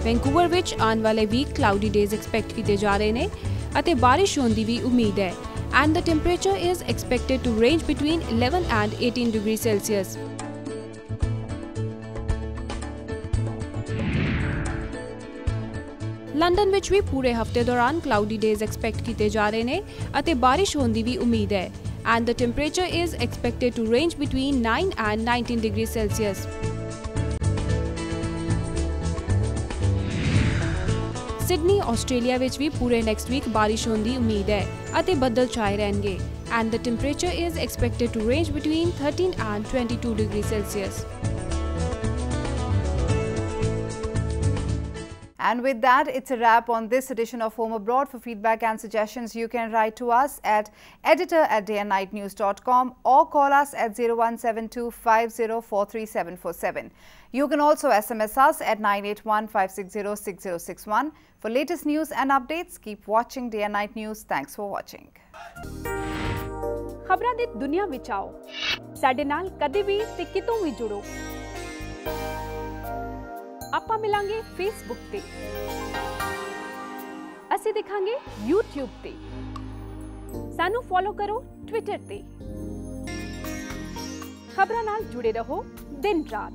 Vancouver ਵਿੱਚ ਆਉਣ ਵਾਲੇ ਵੀਕ ਕਲਾਉਡੀ ਡੇਜ਼ ਐਕਸਪੈਕਟ ਕੀਤੇ ਜਾ ਰਹੇ ਨੇ ਅਤੇ ਬਾਰਿਸ਼ ਹੋਣ ਦੀ ਵੀ ਉਮੀਦ ਹੈ and the temperature is expected to range between 11 and 18 degrees Celsius. London ਵਿੱਚ ਵੀ ਪੂਰੇ ਹਫਤੇ ਦੌਰਾਨ ਕਲਾਉਡੀ ਡੇਜ਼ ਐਕਸਪੈਕਟ ਕੀਤੇ ਜਾ ਰਹੇ ਨੇ ਅਤੇ ਬਾਰਿਸ਼ ਹੋਣ ਦੀ ਵੀ ਉਮੀਦ ਹੈ and the temperature is expected to range between 9 and 19 degrees Celsius. Sydney Australia ਵਿੱਚ ਵੀ ਪੂਰੇ ਨੈਕਸਟ ਵੀਕ ਬਾਰਿਸ਼ ਹੋਣ ਦੀ ਉਮੀਦ ਹੈ ਅਤੇ ਬੱਦਲ ਛਾਏ ਰਹਿਣਗੇ and the temperature is expected to range between 13 and 22 degrees Celsius. And with that, it's a wrap on this edition of Home Abroad. For feedback and suggestions, you can write to us at editor@dayandnightnews.com or call us at 0172 5043 You can also SMS us at 981 560 6061. For latest news and updates, keep watching Day and Night News. Thanks for watching. खबरां दी दुनिया विच आओ साडे नाल कदे भी ते कितों भी जुड़ो। ਆਪਾਂ ਮਿਲਾਂਗੇ ਫੇਸਬੁੱਕ ਤੇ, ਅਸੀਂ ਦਿਖਾਂਗੇ YouTube ਤੇ, ਸਾਨੂੰ ਫੋਲੋ ਕਰੋ ਟਵਿੱਟਰ ਤੇ। ਖਬਰਾਂ ਨਾਲ ਜੁੜੇ ਰਹੋ ਦਿਨ ਰਾਤ।